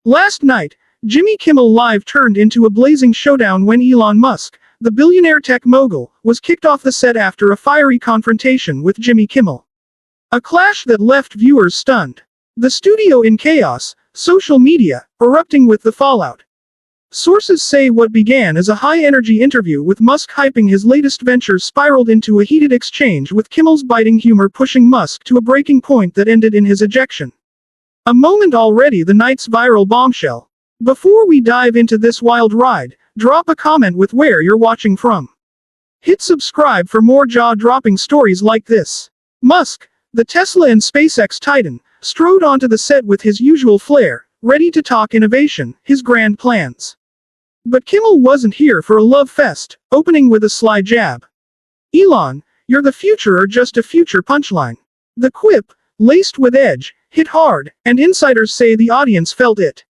Last night, Jimmy Kimmel Live turned into a blazing showdown when Elon Musk, the billionaire tech mogul, was kicked off the set after a fiery confrontation with Jimmy Kimmel. A clash that left viewers stunned. The studio in chaos, social media erupting with the fallout. Sources say what began as a high-energy interview with Musk hyping his latest ventures spiraled into a heated exchange with Kimmel's biting humor pushing Musk to a breaking point that ended in his ejection. A moment already the night's viral bombshell. Before we dive into this wild ride, drop a comment with where you're watching from. Hit subscribe for more jaw-dropping stories like this. Musk, the Tesla and SpaceX titan, strode onto the set with his usual flair, ready to talk innovation, his grand plans. But Kimmel wasn't here for a love fest, opening with a sly jab. "Elon, you're the future or just a future punchline." The quip, laced with edge, hit hard, and insiders say the audience felt it.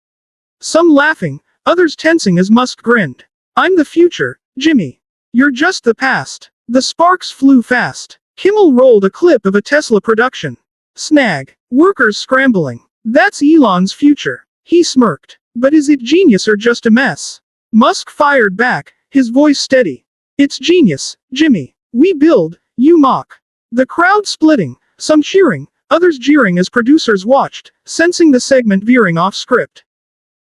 Some laughing, others tensing as Musk grinned. "I'm the future, Jimmy. You're just the past." The sparks flew fast. Kimmel rolled a clip of a Tesla production. Snag. Workers scrambling. "That's Elon's future." He smirked. "But is it genius or just a mess?" Musk fired back, his voice steady. "It's genius, Jimmy. We build, you mock." The crowd splitting, some cheering, others jeering as producers watched, sensing the segment veering off script.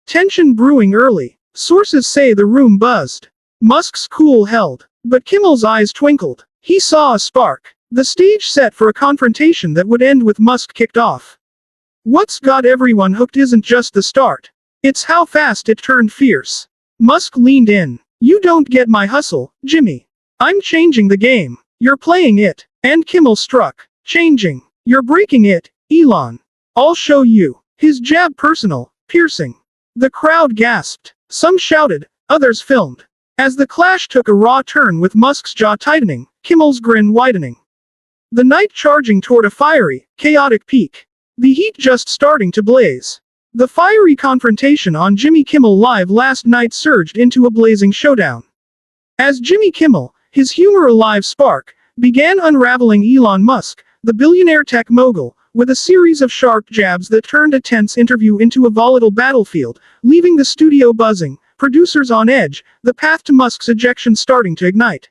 Tension brewing early. Sources say the room buzzed. Musk's cool held. But Kimmel's eyes twinkled. He saw a spark. The stage set for a confrontation that would end with Musk kicked off. What's got everyone hooked isn't just the start. It's how fast it turned fierce. Musk leaned in. "You don't get my hustle, Jimmy. I'm changing the game. You're playing it." And Kimmel struck. "Changing. You're breaking it, Elon. I'll show you." His jab personal, piercing. The crowd gasped. Some shouted, others filmed. As the clash took a raw turn with Musk's jaw tightening, Kimmel's grin widening. The night charging toward a fiery, chaotic peak. The heat just starting to blaze. The fiery confrontation on Jimmy Kimmel Live last night surged into a blazing showdown. As Jimmy Kimmel, his humor alive spark, began unraveling Elon Musk, the billionaire tech mogul, with a series of sharp jabs that turned a tense interview into a volatile battlefield, leaving the studio buzzing, producers on edge, the path to Musk's ejection starting to ignite.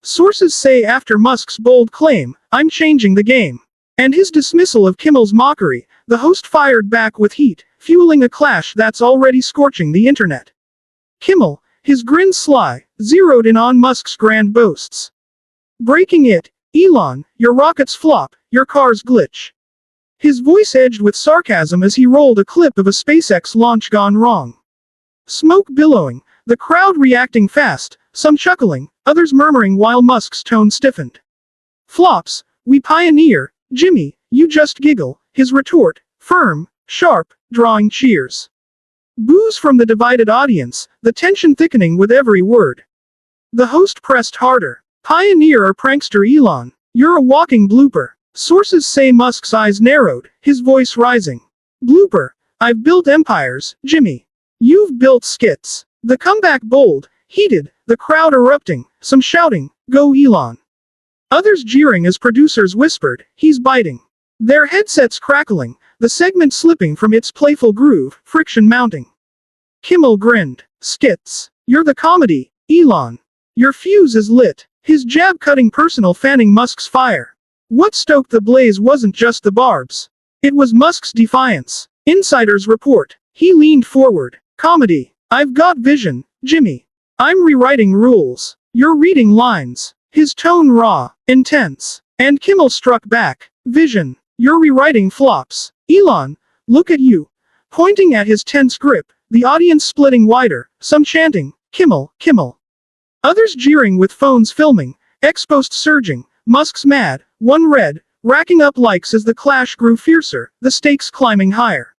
Sources say after Musk's bold claim, "I'm changing the game," and his dismissal of Kimmel's mockery, the host fired back with heat, fueling a clash that's already scorching the internet. Kimmel, his grin sly, zeroed in on Musk's grand boasts. "Breaking it, Elon, your rockets flop, your cars glitch." His voice edged with sarcasm as he rolled a clip of a SpaceX launch gone wrong. Smoke billowing, the crowd reacting fast, some chuckling, others murmuring while Musk's tone stiffened. "Flops, we pioneer, Jimmy, you just giggle," his retort, firm, sharp, drawing cheers. Boos from the divided audience, the tension thickening with every word. The host pressed harder. "Pioneer or prankster Elon, you're a walking blooper." Sources say Musk's eyes narrowed, his voice rising. "Blooper. I've built empires, Jimmy. You've built skits." The comeback bold, heated, the crowd erupting, some shouting, "Go Elon." Others jeering as producers whispered, "He's biting." Their headsets crackling, the segment slipping from its playful groove, friction mounting. Kimmel grinned. "Skits. You're the comedy, Elon. Your fuse is lit." His jab cutting personal fanning Musk's fire. What stoked the blaze wasn't just the barbs. It was Musk's defiance. Insiders report. He leaned forward. "Comedy. I've got vision, Jimmy. I'm rewriting rules. You're reading lines." His tone raw, intense. And Kimmel struck back. "Vision. You're rewriting flops. Elon, look at you." Pointing at his tense grip, the audience splitting wider, some chanting, "Kimmel, Kimmel." Others jeering with phones filming, ex-post surging, Musk's mad, one red, racking up likes as the clash grew fiercer, the stakes climbing higher.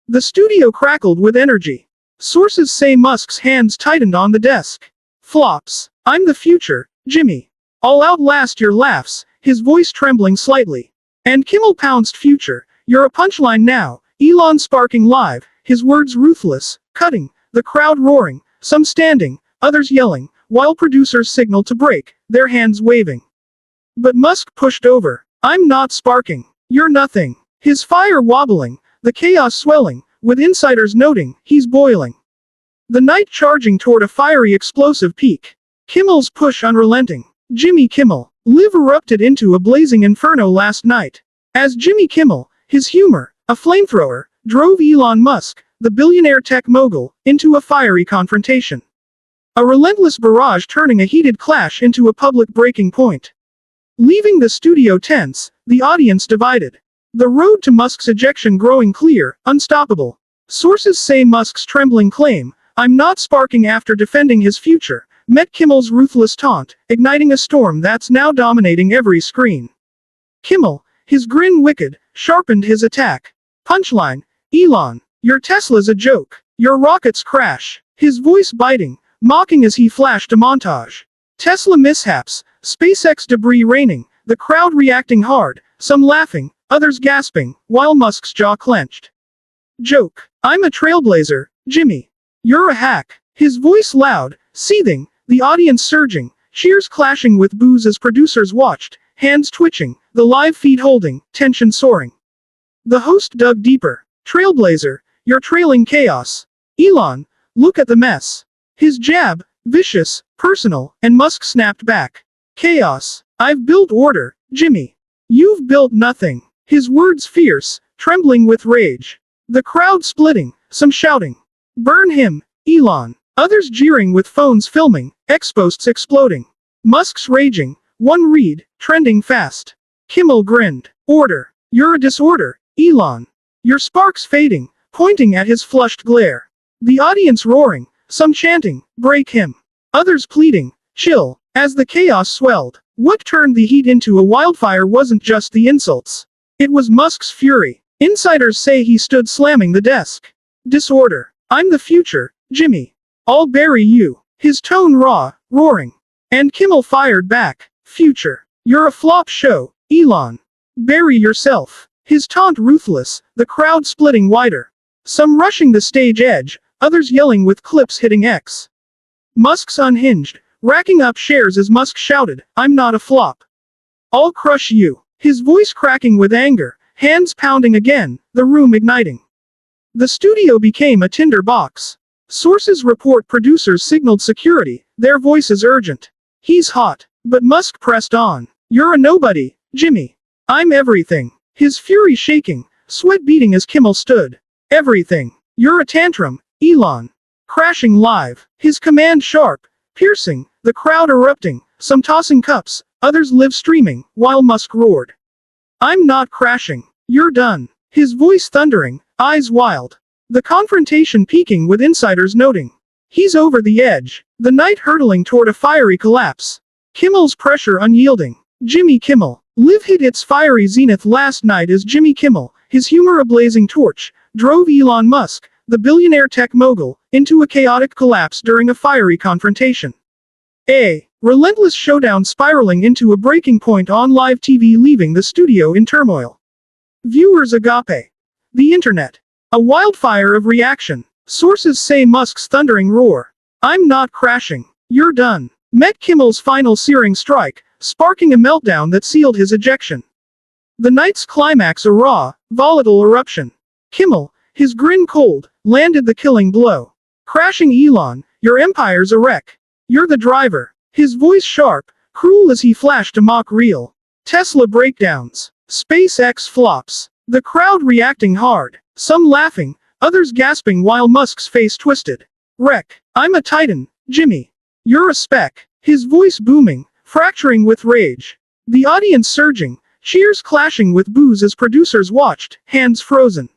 The studio crackled with energy. Sources say Musk's hands tightened on the desk. "Flops. I'm the future, Jimmy. I'll outlast your laughs," his voice trembling slightly. And Kimmel pounced future. "You're a punchline now." Elon sparking live, his words ruthless, cutting, the crowd roaring, some standing, others yelling, while producers signaled to break, their hands waving. But Musk pushed over. "I'm not sparking. You're nothing." His fire wobbling, the chaos swelling, with insiders noting, he's boiling. The night charging toward a fiery explosive peak. Kimmel's push unrelenting. Jimmy Kimmel. Live erupted into a blazing inferno last night. As Jimmy Kimmel, his humor, a flamethrower, drove Elon Musk, the billionaire tech mogul, into a fiery confrontation. A relentless barrage turning a heated clash into a public breaking point. Leaving the studio tense, the audience divided. The road to Musk's ejection growing clear, unstoppable. Sources say Musk's trembling claim, "I'm not sparking" after defending his future, met Kimmel's ruthless taunt, igniting a storm that's now dominating every screen. Kimmel, his grin wicked, sharpened his attack. Punchline: Elon, your Tesla's a joke. Your rockets crash. His voice biting, mocking as he flashed a montage. Tesla mishaps, SpaceX debris raining, the crowd reacting hard, some laughing, others gasping, while Musk's jaw clenched. Joke. I'm a trailblazer, Jimmy. You're a hack. His voice loud, seething, the audience surging, cheers clashing with boos as producers watched, hands twitching, the live feed holding, tension soaring. The host dug deeper. Trailblazer, you're trailing chaos. Elon, look at the mess. His jab, vicious, personal, and Musk snapped back. Chaos. I've built order, Jimmy. You've built nothing. His words fierce, trembling with rage. The crowd splitting, some shouting, "Burn him, Elon." Others jeering with phones filming, ex-posts exploding. Musk's raging, one read, trending fast. Kimmel grinned. Order. You're a disorder, Elon. Your sparks fading, pointing at his flushed glare. The audience roaring, some chanting, "Break him." Others pleading, "Chill." As the chaos swelled, what turned the heat into a wildfire wasn't just the insults. It was Musk's fury. Insiders say he stood slamming the desk. Disorder. I'm the future, Jimmy. I'll bury you. His tone raw, roaring. And Kimmel fired back. Future. You're a flop show, Elon. Bury yourself. His taunt ruthless, the crowd splitting wider. Some rushing the stage edge, others yelling with clips hitting X. Musk's unhinged, racking up shares as Musk shouted, "I'm not a flop. I'll crush you." His voice cracking with anger, hands pounding again, the room igniting. The studio became a tinder box. Sources report producers signaled security, their voices urgent. He's hot. But Musk pressed on. You're a nobody, Jimmy. I'm everything. His fury shaking, sweat beading as Kimmel stood. Everything. You're a tantrum, Elon. Crashing live. His command sharp, piercing, the crowd erupting, some tossing cups, others live streaming, while Musk roared. I'm not crashing. You're done. His voice thundering, eyes wild. The confrontation peaking with insiders noting. He's over the edge. The night hurtling toward a fiery collapse. Kimmel's pressure unyielding. Jimmy Kimmel. Live hit its fiery zenith last night as Jimmy Kimmel, his humor a blazing torch, drove Elon Musk, the billionaire tech mogul, into a chaotic collapse during a fiery confrontation. A relentless showdown spiraling into a breaking point on live TV, leaving the studio in turmoil. Viewers agape. The internet. A wildfire of reaction. Sources say Musk's thundering roar. I'm not crashing. You're done. Met Kimmel's final searing strike, sparking a meltdown that sealed his ejection. The night's climax a raw, volatile eruption. Kimmel, his grin cold, landed the killing blow. Crashing Elon, your empire's a wreck. You're the driver. His voice sharp, cruel as he flashed a mock reel. Tesla breakdowns. SpaceX flops. The crowd reacting hard, some laughing, others gasping while Musk's face twisted. Wreck. I'm a titan, Jimmy. You're a speck. His voice booming, fracturing with rage. The audience surging, cheers clashing with boos as producers watched, hands frozen.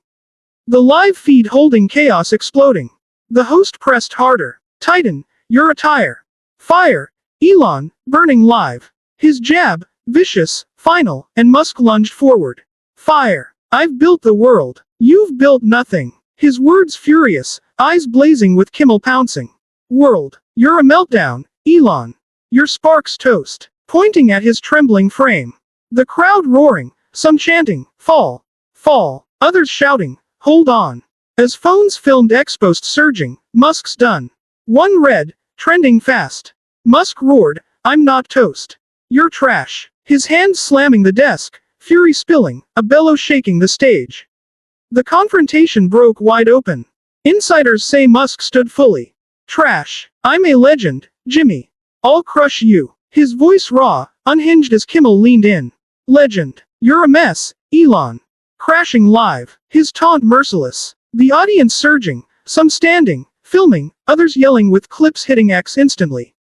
The live feed holding chaos exploding. The host pressed harder. Titan, you're a tire. Fire. Elon, burning live. His jab, vicious, final, and Musk lunged forward. Fire. I've built the world. You've built nothing. His words furious, eyes blazing with Kimmel pouncing. World. You're a meltdown, Elon. Your sparks toast. Pointing at his trembling frame. The crowd roaring, some chanting, fall, fall, others shouting, hold on. As phones filmed ex-posts surging, Musk's done. One read, trending fast. Musk roared, I'm not toast. You're trash. His hands slamming the desk, fury spilling, a bellow shaking the stage. The confrontation broke wide open. Insiders say Musk stood fully. Trash. I'm a legend, Jimmy. I'll crush you. His voice raw, unhinged as Kimmel leaned in. Legend. You're a mess, Elon. Crashing live. His taunt merciless. The audience surging, some standing, filming, others yelling with clips hitting X instantly.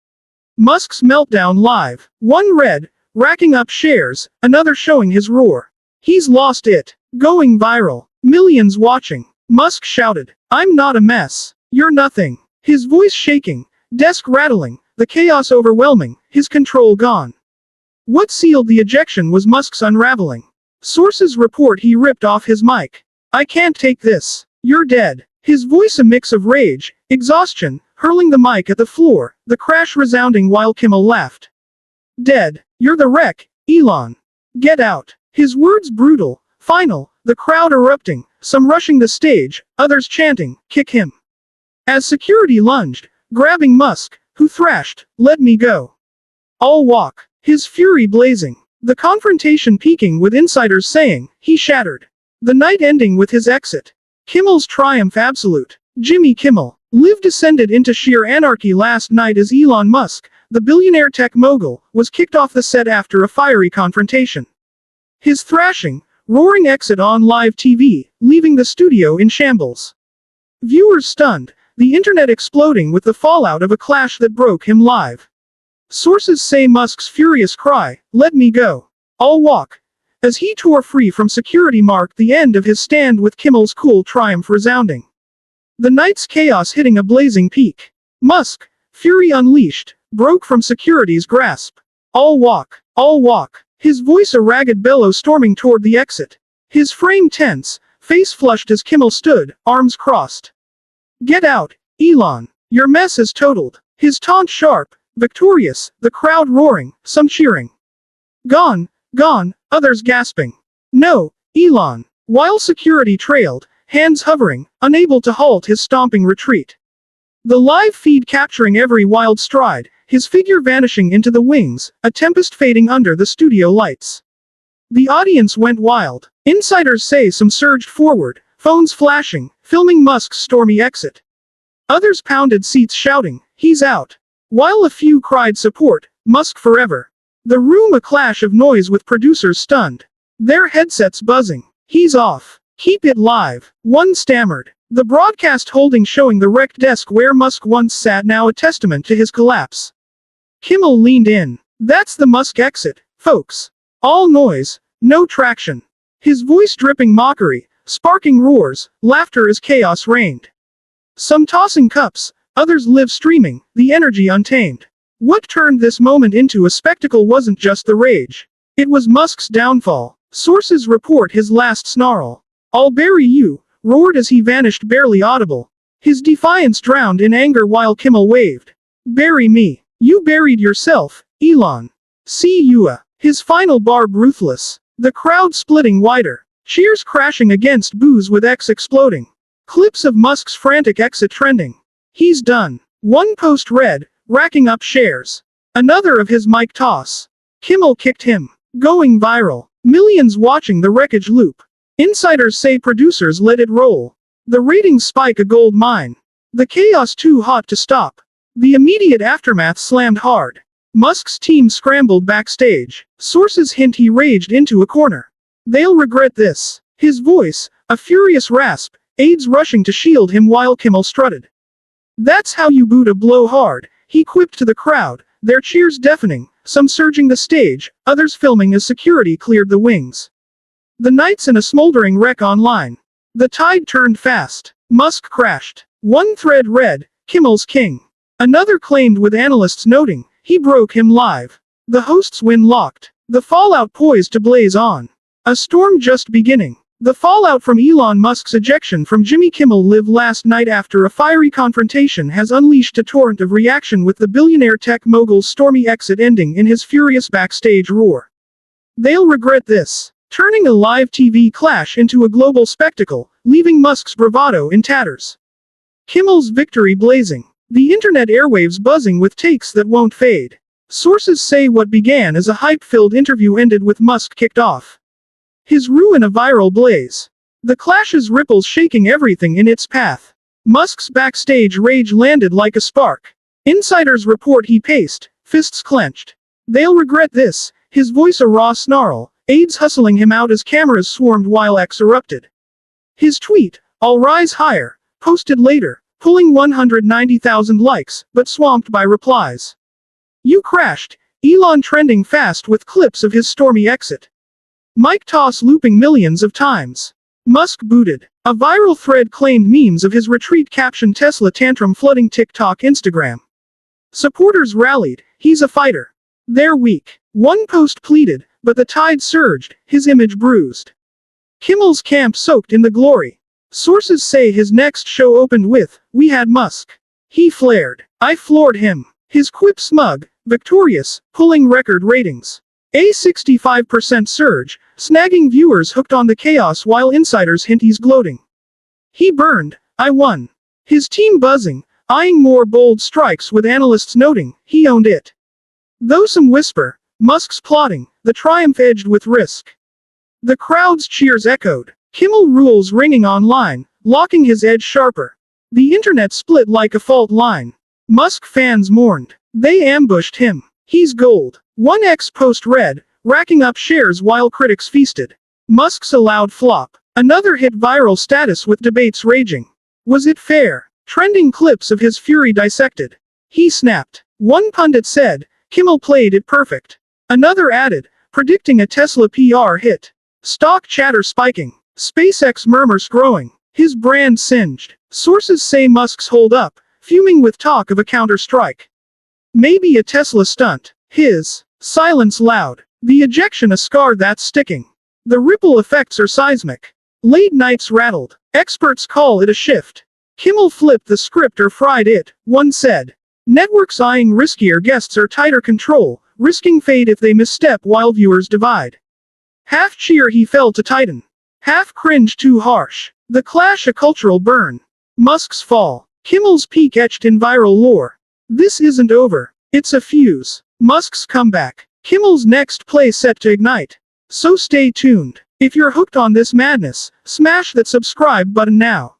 Musk's meltdown live. One read, racking up shares, another showing his roar. He's lost it. Going viral. Millions watching. Musk shouted, I'm not a mess. You're nothing. His voice shaking, desk rattling, the chaos overwhelming, his control gone. What sealed the ejection was Musk's unraveling. Sources report he ripped off his mic. I can't take this. You're dead. His voice a mix of rage, exhaustion, hurling the mic at the floor, the crash resounding while Kimmel laughed. Dead. You're the wreck, Elon. Get out. His words brutal, final, the crowd erupting, some rushing the stage, others chanting, kick him. As security lunged, grabbing Musk, who thrashed, let me go. I'll walk. His fury blazing. The confrontation peaking with insiders saying, he shattered. The night ending with his exit. Kimmel's triumph absolute. Jimmy Kimmel. Live descended into sheer anarchy last night as Elon Musk, the billionaire tech mogul, was kicked off the set after a fiery confrontation. His thrashing, roaring exit on live TV, leaving the studio in shambles. Viewers stunned, the internet exploding with the fallout of a clash that broke him live. Sources say Musk's furious cry, let me go. I'll walk. As he tore free from security marked the end of his stand with Kimmel's cool triumph resounding. The night's chaos hitting a blazing peak. Musk, fury unleashed, broke from security's grasp. I'll walk. I'll walk. His voice a ragged bellow storming toward the exit. His frame tense, face flushed as Kimmel stood, arms crossed. Get out, Elon. Your mess is totaled. His taunt sharp, victorious, the crowd roaring, some cheering. Gone, gone, others gasping. No, Elon. While security trailed, hands hovering, unable to halt his stomping retreat. The live feed capturing every wild stride, his figure vanishing into the wings, a tempest fading under the studio lights. The audience went wild. Insiders say some surged forward, phones flashing, filming Musk's stormy exit. Others pounded seats shouting, he's out. While a few cried support, Musk forever. The room a clash of noise with producers stunned. Their headsets buzzing. He's off. Keep it live. One stammered. The broadcast holding showing the wrecked desk where Musk once sat now a testament to his collapse. Kimmel leaned in. That's the Musk exit, folks. All noise, no traction. His voice dripping mockery, sparking roars, laughter as chaos reigned. Some tossing cups, others live streaming, the energy untamed. What turned this moment into a spectacle wasn't just the rage. It was Musk's downfall. Sources report his last snarl. I'll bury you, roared as he vanished barely audible. His defiance drowned in anger while Kimmel waved. Bury me. You buried yourself, Elon. See you. His final barb ruthless. The crowd splitting wider. Cheers crashing against boos with X exploding. Clips of Musk's frantic exit trending. He's done. One post read, racking up shares. Another of his mic toss. Kimmel kicked him. Going viral. Millions watching the wreckage loop. Insiders say producers let it roll. The ratings spike a gold mine. The chaos too hot to stop. The immediate aftermath slammed hard. Musk's team scrambled backstage. Sources hint he raged into a corner. They'll regret this. His voice, a furious rasp, aides rushing to shield him while Kimmel strutted. That's how you boot a blow hard, he quipped to the crowd, their cheers deafening, some surging the stage, others filming as security cleared the wings. The night's in a smoldering wreck online. The tide turned fast. Musk crashed. One thread read, Kimmel's king. Another claimed with analysts noting, he broke him live. The hosts win locked. The fallout poised to blaze on. A storm just beginning. The fallout from Elon Musk's ejection from Jimmy Kimmel Live last night after a fiery confrontation has unleashed a torrent of reaction with the billionaire tech mogul's stormy exit ending in his furious backstage roar. They'll regret this. Turning a live TV clash into a global spectacle, leaving Musk's bravado in tatters. Kimmel's victory blazing. The internet airwaves buzzing with takes that won't fade. Sources say what began as a hype-filled interview ended with Musk kicked off. His ruin a viral blaze. The clash's ripples shaking everything in its path. Musk's backstage rage landed like a spark. Insiders report he paced, fists clenched. "They'll regret this," his voice a raw snarl, aides hustling him out as cameras swarmed while X erupted. His tweet, "I'll rise higher," posted later, pulling 190,000 likes, but swamped by replies. "You crashed," Elon trending fast with clips of his stormy exit. Mike toss looping millions of times. Musk booted. A viral thread claimed memes of his retreat caption Tesla tantrum flooding TikTok Instagram. Supporters rallied, "He's a fighter." "They're weak." One post pleaded, but the tide surged, his image bruised. Kimmel's camp soaked in the glory. Sources say his next show opened with, "We had Musk. He flared. I floored him." His quip smug, victorious, pulling record ratings. A 65% surge, snagging viewers hooked on the chaos while insiders hint he's gloating. "He burned. I won." His team buzzing, eyeing more bold strikes with analysts noting, he owned it. Though some whisper, Musk's plotting, the triumph edged with risk. The crowd's cheers echoed. Kimmel rules ringing online, locking his edge sharper. The internet split like a fault line. Musk fans mourned. They ambushed him. "He's gold." One X post read, racking up shares while critics feasted. Musk's a loud flop. Another hit viral status with debates raging. Was it fair? Trending clips of his fury dissected. "He snapped." One pundit said, "Kimmel played it perfect." Another added, predicting a Tesla PR hit. Stock chatter spiking. SpaceX murmurs growing. His brand singed. Sources say Musk's hold up, fuming with talk of a counter-strike. Maybe a Tesla stunt. His silence loud. The ejection a scar that's sticking. The ripple effects are seismic. Late nights rattled. Experts call it a shift. Kimmel flipped the script or fried it, one said. Networks eyeing riskier guests or tighter control, risking fade if they misstep while viewers divide. Half cheer he fell to tighten. Half cringe too harsh. The clash a cultural burn. Musk's fall. Kimmel's peak etched in viral lore. This isn't over. It's a fuse. Musk's comeback. Kimmel's next play set to ignite. So stay tuned. If you're hooked on this madness, smash that subscribe button now.